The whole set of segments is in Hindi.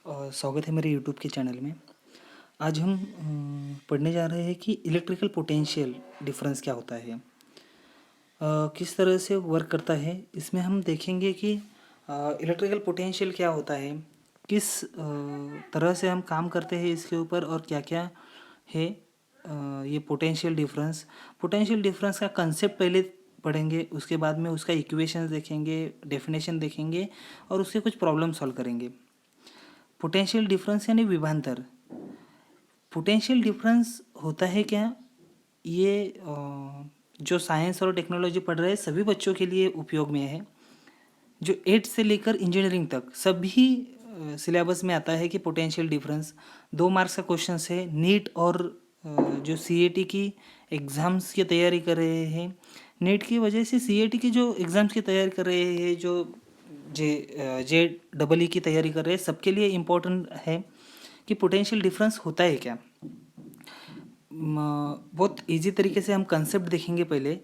और स्वागत है मेरे यूट्यूब के चैनल में। आज हम पढ़ने जा रहे हैं कि इलेक्ट्रिकल पोटेंशियल डिफरेंस क्या होता है, किस तरह से वर्क करता है। इसमें हम देखेंगे कि इलेक्ट्रिकल पोटेंशियल क्या होता है, किस तरह से हम काम करते हैं इसके ऊपर और क्या क्या है। ये पोटेंशियल डिफरेंस का कंसेप्ट पहले पढ़ेंगे, उसके बाद में उसका इक्वेशंस देखेंगे, डेफिनेशन देखेंगे और उससे कुछ प्रॉब्लम सॉल्व करेंगे। पोटेंशियल डिफरेंस यानी विभवांतर। पोटेंशियल डिफरेंस होता है क्या, ये जो साइंस और टेक्नोलॉजी पढ़ रहे हैं सभी बच्चों के लिए उपयोग में है। जो 8 से लेकर इंजीनियरिंग तक सभी सिलेबस में आता है कि पोटेंशियल डिफरेंस 2 मार्क्स का क्वेश्चन है। नीट और जो सीएटी की एग्ज़ाम्स की तैयारी कर रहे हैं, नीट की वजह से सीएटी की जो एग्ज़ाम्स की तैयारी कर रहे हैं, जो जे की तैयारी कर रहे हैं, सबके लिए इम्पोर्टेंट है कि पोटेंशियल डिफरेंस होता है क्या। बहुत इजी तरीके से हम कंसेप्ट देखेंगे पहले।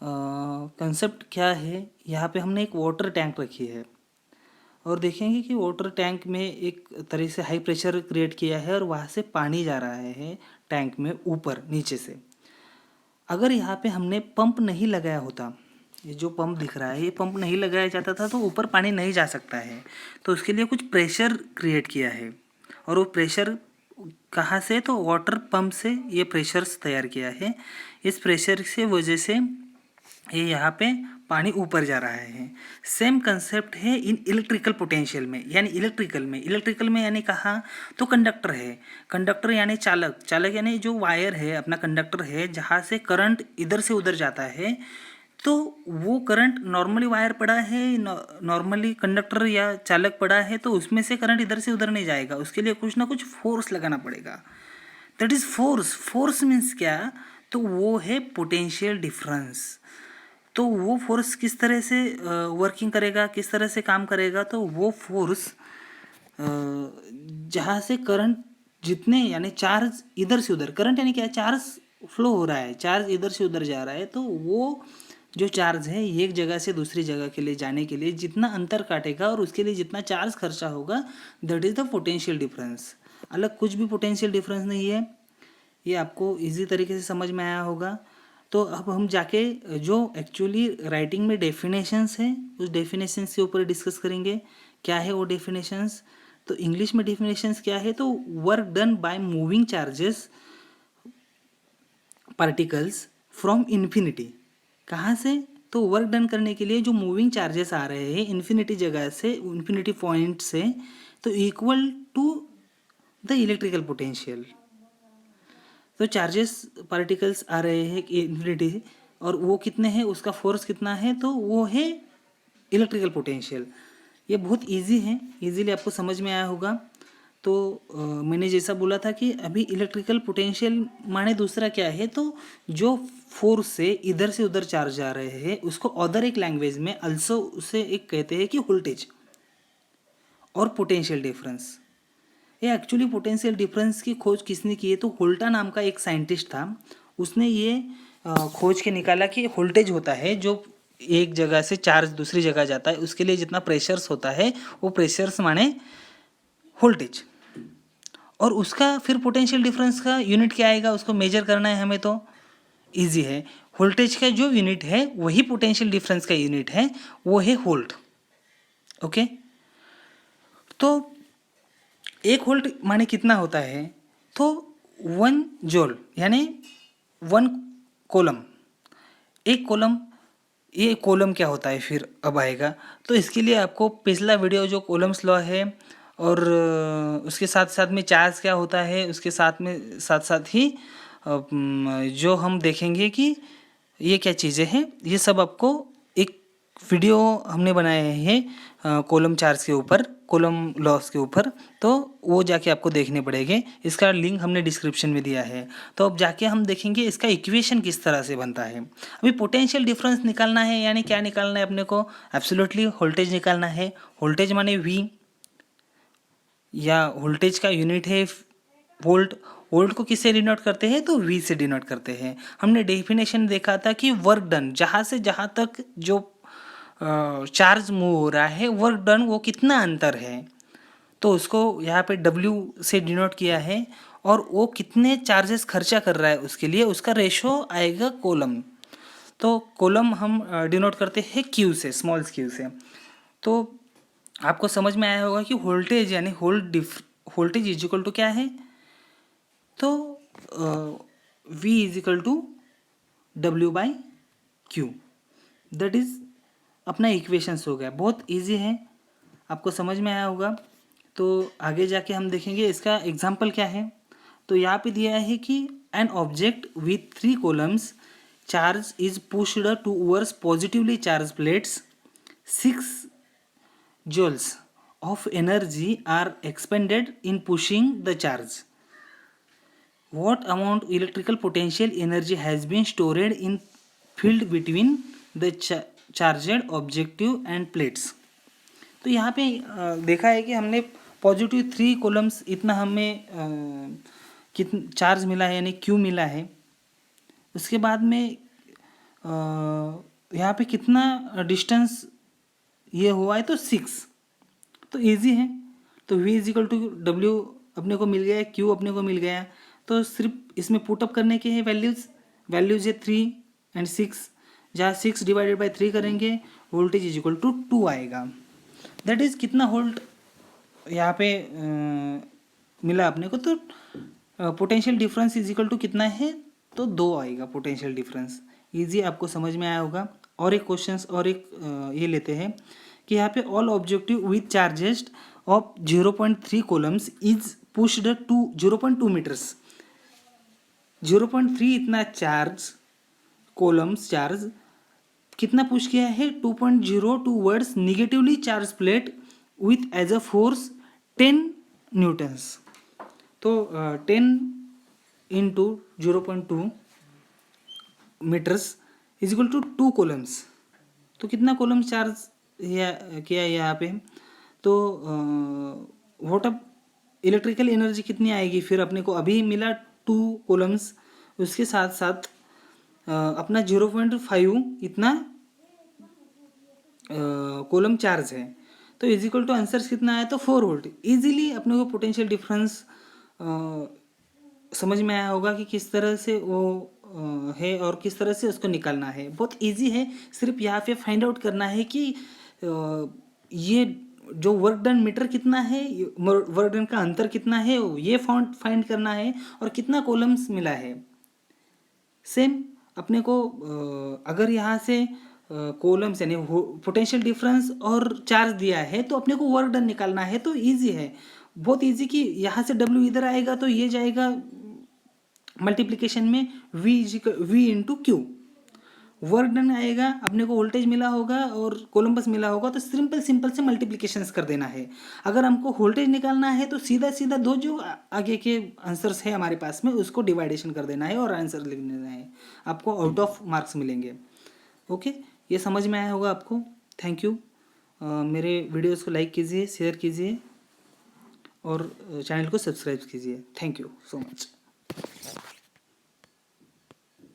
कंसेप्ट क्या है, यहाँ पे हमने एक वाटर टैंक रखी है और देखेंगे कि वाटर टैंक में एक तरह से हाई प्रेशर क्रिएट किया है और वहाँ से पानी जा रहा है टैंक में ऊपर नीचे से। अगर यहाँ पे हमने पंप नहीं लगाया होता, ये जो पंप दिख रहा है ये पंप नहीं लगाया जाता था तो ऊपर पानी नहीं जा सकता है। तो उसके लिए कुछ प्रेशर क्रिएट किया है और वो प्रेशर कहाँ से, तो वाटर पंप से ये प्रेशर्स तैयार किया है। इस प्रेशर से वजह से ये यहाँ पे पानी ऊपर जा रहा है। सेम कंसेप्ट है इन इलेक्ट्रिकल पोटेंशियल में, यानी इलेक्ट्रिकल में यानी कहाँ, तो कंडक्टर है। कंडक्टर यानी चालक यानी जो वायर है अपना कंडक्टर है, जहाँ से करंट इधर से उधर जाता है। तो वो करंट नॉर्मली वायर पड़ा है, नॉर्मली कंडक्टर या चालक पड़ा है, तो उसमें से करंट इधर से उधर नहीं जाएगा, उसके लिए कुछ ना कुछ फोर्स लगाना पड़ेगा। दैट इज फोर्स मीन्स क्या, तो वो है पोटेंशियल डिफरेंस। तो वो फोर्स किस तरह से वर्किंग करेगा, किस तरह से काम करेगा, तो वो फोर्स जहाँ से करंट जितने यानी चार्ज इधर से उधर, करंट यानी क्या, चार्ज फ्लो हो रहा है, चार्ज इधर से उधर जा रहा है, तो वो जो चार्ज है एक जगह से दूसरी जगह के लिए जाने के लिए जितना अंतर काटेगा और उसके लिए जितना चार्ज खर्चा होगा, that is the potential difference. अलग कुछ भी पोटेंशियल डिफरेंस नहीं है। ये आपको इजी तरीके से समझ में आया होगा। तो अब हम जाके जो एक्चुअली राइटिंग में डेफिनेशंस हैं उस डेफिनेशंस के ऊपर डिस्कस करेंगे। क्या है वो डेफिनेशंस, तो इंग्लिश में डेफिनेशंस क्या है, तो work done by moving charges particles from infinity. कहाँ से, तो वर्क डन करने के लिए जो मूविंग चार्जेस आ रहे हैं इन्फिनिटी जगह से, इन्फिनिटी पॉइंट से, तो equal to the electrical potential. तो चार्जेस पार्टिकल्स आ रहे हैं इन्फिनिटी से और वो कितने हैं, उसका फोर्स कितना है, तो वो है इलेक्ट्रिकल पोटेंशियल। ये बहुत इजी है, इजीली आपको समझ में आया होगा। तो मैंने जैसा बोला था कि अभी इलेक्ट्रिकल पोटेंशियल माने दूसरा क्या है, तो जो फोर्स से इधर से उधर चार्ज जा रहे हैं उसको अदर एक लैंग्वेज में अल्सो उसे एक कहते हैं कि वोल्टेज और पोटेंशियल डिफरेंस। ये एक्चुअली पोटेंशियल डिफरेंस की खोज किसने की है, तो होल्टा नाम का एक साइंटिस्ट था। उसने ये खोज के निकाला कि वोल्टेज होता है जो एक जगह से चार्ज दूसरी जगह जाता है, उसके लिए जितना प्रेशर्स होता है वो प्रेशर्स माने वोल्टेज। और उसका फिर पोटेंशियल डिफरेंस का यूनिट क्या आएगा, उसको मेजर करना है हमें, तो इजी है। वोल्टेज का जो यूनिट है वही पोटेंशियल डिफरेंस का यूनिट है, वो है वोल्ट। ओके, तो 1 वोल्ट माने कितना होता है, तो 1 जूल यानी 1 कूलम। एक कूलम, ये कूलम क्या होता है फिर अब आएगा। तो इसके लिए आपको पिछला वीडियो जो कूलम्स लॉ है और उसके साथ साथ में चार्ज क्या होता है, उसके साथ साथ ही जो हम देखेंगे कि ये क्या चीज़ें हैं, ये सब आपको एक वीडियो हमने बनाए हैं कॉलम चार्ज के ऊपर, कॉलम लॉस के ऊपर, तो वो जाके आपको देखने पड़ेंगे। इसका लिंक हमने डिस्क्रिप्शन में दिया है। तो अब जाके हम देखेंगे इसका इक्वेशन किस तरह से बनता है। अभी पोटेंशियल डिफरेंस निकालना है, यानी क्या निकालना है अपने को, एब्सोल्युटली वोल्टेज निकालना है। वोल्टेज माने वी, या वोल्टेज का यूनिट है वोल्ट। वोल्ट को किससे डिनोट करते हैं, तो वी से डिनोट करते हैं। हमने डेफिनेशन देखा था कि वर्क डन, जहाँ से जहाँ तक जो चार्ज मूव हो रहा है, वर्क डन वो कितना अंतर है, तो उसको यहाँ पे W से डिनोट किया है, और वो कितने चार्जेस खर्चा कर रहा है उसके लिए, उसका रेशो आएगा कोलम। तो कोलम हम डिनोट करते हैं Q से, स्मॉल q से। तो आपको समझ में आया होगा कि वोल्टेज यानी वोल्टेज इज इक्वल टू क्या है, तो V is equal to W/Q, that is अपना इक्वेशंस हो गया। बहुत इजी है, आपको समझ में आया होगा। तो आगे जाके हम देखेंगे इसका एग्जाम्पल क्या है। तो यहाँ पे दिया है कि an object with 3 columns charge is pushed towards positively charge plates, 6 joules of energy are expended in pushing the charge. What amount electrical potential energy has been stored in field between the charged objective and plates? तो यहाँ पे देखा है कि हमने पॉजिटिव 3 कॉलम्स इतना हमें कितना चार्ज मिला है यानी क्यू मिला है। उसके बाद में यहाँ पे कितना डिस्टेंस ये हुआ है, तो 6। तो इजी है। तो V is equal to W अपने को मिल गया, Q अपने को मिल गया। तो सिर्फ इसमें पुटअप करने के हैं वैल्यूज है 3 एंड 6, जहाँ 6 डिवाइडेड बाई 3 करेंगे, वोल्टेज इज इक्वल टू 2 आएगा। दैट इज़ कितना वोल्ट यहाँ पे मिला अपने को। तो potential difference is equal to कितना है, तो 2 आएगा पोटेंशियल डिफरेंस। ईजी, आपको समझ में आया होगा। और एक क्वेश्चन और एक ये लेते हैं कि यहाँ पे all objective with charges of 0.3 coulombs is pushed to 0.2 meters. 0.3 इतना चार्ज कॉलम्स चार्ज कितना पुश किया है, 2.0 towards negatively charge plate with as a force 10 newtons. तो 10 into 0.2 meters is equal to 2 coulombs. तो कितना कॉलम चार्ज किया है यहाँ पे, तो व्हाट अप इलेक्ट्रिकल एनर्जी कितनी आएगी फिर अपने को। अभी मिला 2 कॉलम्स, उसके साथ साथ अपना 0.5 इतना कॉलम चार्ज है। तो इज इक्वल टू आंसर कितना है, तो 4 वोल्ट। इजीली अपने को पोटेंशियल डिफरेंस समझ में आया होगा कि किस तरह से वो है और किस तरह से उसको निकालना है। बहुत इजी है, सिर्फ यहाँ पे फाइंड आउट करना है कि ये जो वर्क डन मीटर कितना है, वर्क डन का अंतर कितना है, ये फाइंड करना है, और कितना कॉलम्स मिला है। सेम अपने को अगर यहाँ से कॉलम्स यानी पोटेंशियल डिफरेंस और चार्ज दिया है, तो अपने को वर्क डन निकालना है। तो इजी है, बहुत इजी कि यहाँ से W इधर आएगा तो ये जाएगा मल्टीप्लिकेशन में V into Q. Work done आएगा, अपने को वोल्टेज मिला होगा और कोलम्बस मिला होगा, तो सिंपल से मल्टीप्लिकेशंस कर देना है। अगर हमको वोल्टेज निकालना है तो सीधा दो जो आगे के आंसर्स है हमारे पास में उसको डिवाइडेशन कर देना है और आंसर लिख देना है, आपको आउट ऑफ मार्क्स मिलेंगे। ओके, ये समझ में आया होगा आपको। Thank you. मेरे वीडियोज़ को लाइक कीजिए, शेयर कीजिए और चैनल को सब्सक्राइब कीजिए। Thank you so much.